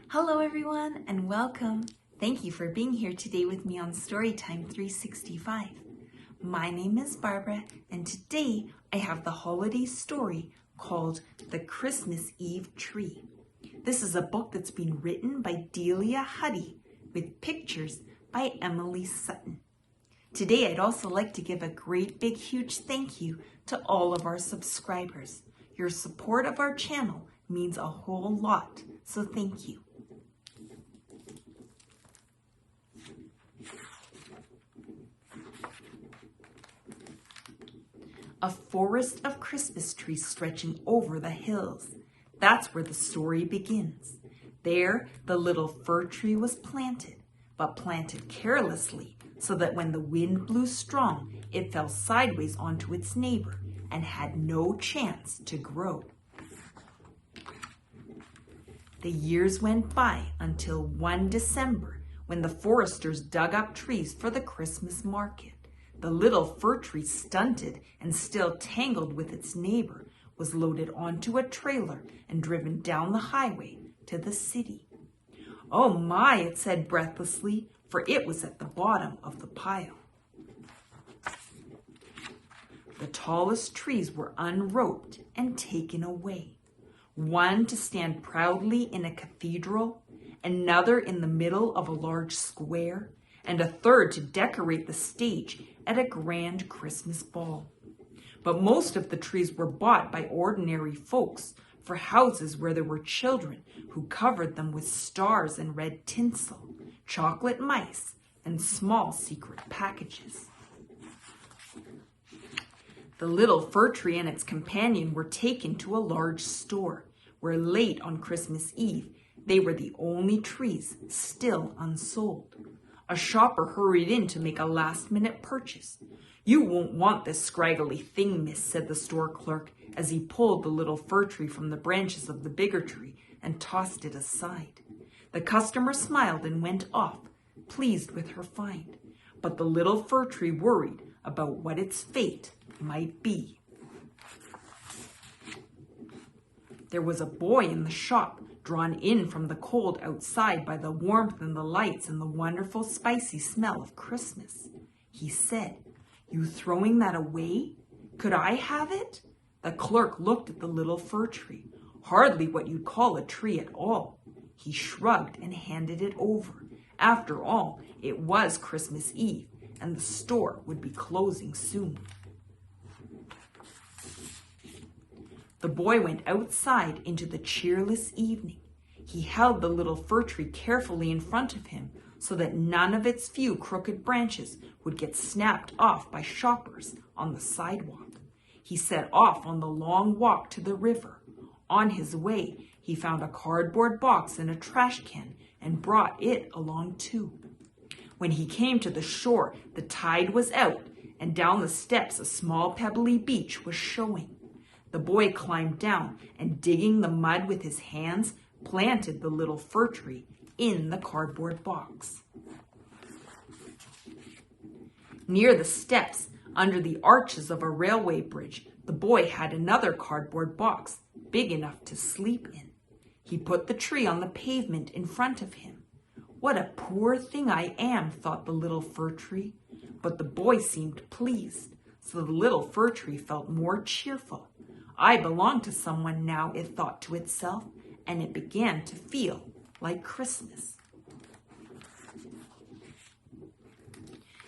Hello everyone and welcome. Thank you for being here today with me on Storytime 365. My name is Barbara and today I have the holiday story called The Christmas Eve Tree. This is a book that's been written by Delia Huddy with pictures by Emily Sutton. Today I'd also like to give a great big huge thank you to all of our subscribers. Your support of our channel means a whole lot, so thank you. A forest of Christmas trees stretching over the hills. That's where the story begins. There, the little fir tree was planted, but planted carelessly so that when the wind blew strong, it fell sideways onto its neighbor and had no chance to grow. The years went by until one December when the foresters dug up trees for the Christmas market. The little fir tree, stunted and still tangled with its neighbor, was loaded onto a trailer and driven down the highway to the city. "Oh my," it said breathlessly, for it was at the bottom of the pile. The tallest trees were unroped and taken away. One to stand proudly in a cathedral, another in the middle of a large square, and a third to decorate the stage at a grand Christmas ball. But most of the trees were bought by ordinary folks for houses where there were children who covered them with stars and red tinsel, chocolate mice, and small secret packages. The little fir tree and its companion were taken to a large store, where late on Christmas Eve, they were the only trees still unsold. A shopper hurried in to make a last-minute purchase. "You won't want this scraggly thing, miss," said the store clerk as he pulled the little fir tree from the branches of the bigger tree and tossed it aside. The customer smiled and went off, pleased with her find. But the little fir tree worried about what its fate might be. There was a boy in the shop, drawn in from the cold outside by the warmth and the lights and the wonderful spicy smell of Christmas. He said, "You throwing that away? Could I have it?" The clerk looked at the little fir tree, hardly what you'd call a tree at all. He shrugged and handed it over. After all, it was Christmas Eve, and the store would be closing soon. The boy went outside into the cheerless evening. He held the little fir tree carefully in front of him so that none of its few crooked branches would get snapped off by shoppers on the sidewalk. He set off on the long walk to the river. On his way, he found a cardboard box and a trash can and brought it along too. When he came to the shore, the tide was out, and down the steps a small pebbly beach was showing. The boy climbed down and, digging the mud with his hands, planted the little fir tree in the cardboard box. Near the steps, under the arches of a railway bridge, the boy had another cardboard box, big enough to sleep in. He put the tree on the pavement in front of him. "What a poor thing I am," thought the little fir tree. But the boy seemed pleased, so the little fir tree felt more cheerful. "I belong to someone now," it thought to itself, and it began to feel like Christmas.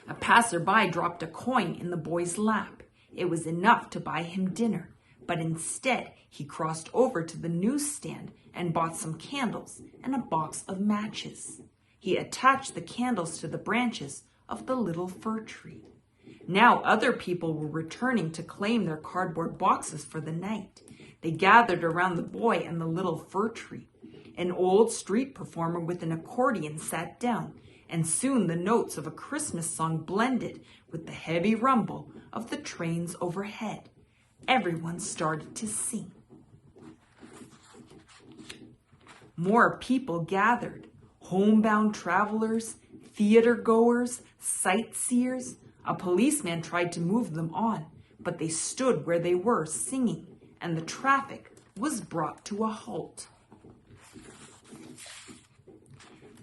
A passerby dropped a coin in the boy's lap. It was enough to buy him dinner, but instead he crossed over to the newsstand and bought some candles and a box of matches. He attached the candles to the branches of the little fir tree. Now other people were returning to claim their cardboard boxes for the night. They gathered around the boy and the little fir tree. An old street performer with an accordion sat down, and soon the notes of a Christmas song blended with the heavy rumble of the trains overhead. Everyone started to sing. More people gathered, homebound travelers, theater goers, sightseers. A policeman tried to move them on, but they stood where they were singing, and the traffic was brought to a halt.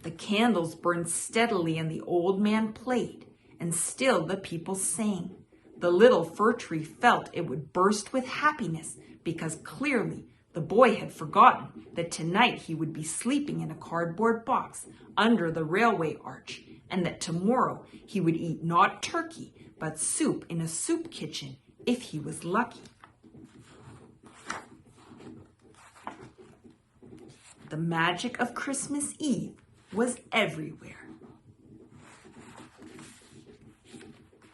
The candles burned steadily and the old man played, and still the people sang. The little fir tree felt it would burst with happiness because clearly the boy had forgotten that tonight he would be sleeping in a cardboard box under the railway arch, and that tomorrow he would eat not turkey, but soup in a soup kitchen if he was lucky. The magic of Christmas Eve was everywhere.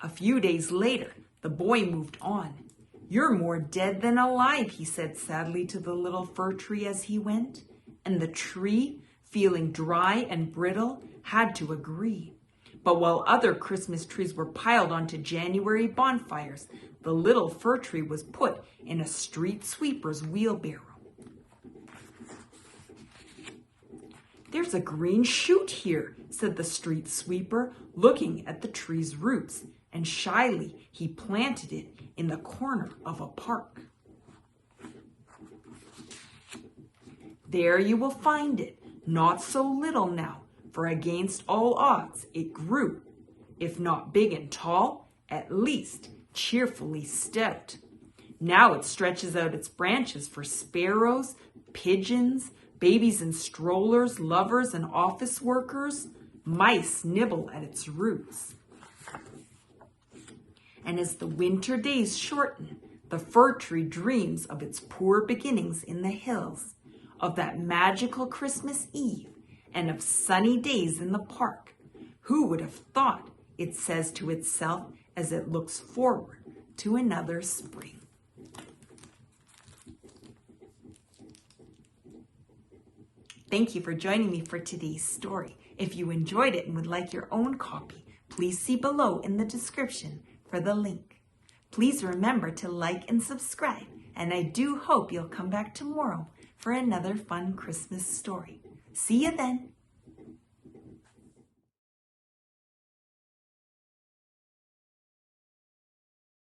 A few days later, the boy moved on. "You're more dead than alive," he said sadly to the little fir tree as he went. And the tree, feeling dry and brittle, had to agree. But while other Christmas trees were piled onto January bonfires, the little fir tree was put in a street sweeper's wheelbarrow. "There's a green shoot here," said the street sweeper, looking at the tree's roots, and shyly he planted it in the corner of a park. "There you will find it, not so little now, for against all odds it grew, if not big and tall, at least cheerfully stout. Now it stretches out its branches for sparrows, pigeons, babies in strollers, lovers and office workers. Mice nibble at its roots. And as the winter days shorten, the fir tree dreams of its poor beginnings in the hills, of that magical Christmas Eve, and of sunny days in the park. Who would have thought, it says to itself as it looks forward to another spring. Thank you for joining me for today's story. If you enjoyed it and would like your own copy, please see below in the description for the link. Please remember to like and subscribe, and I do hope you'll come back tomorrow for another fun Christmas story. See you then.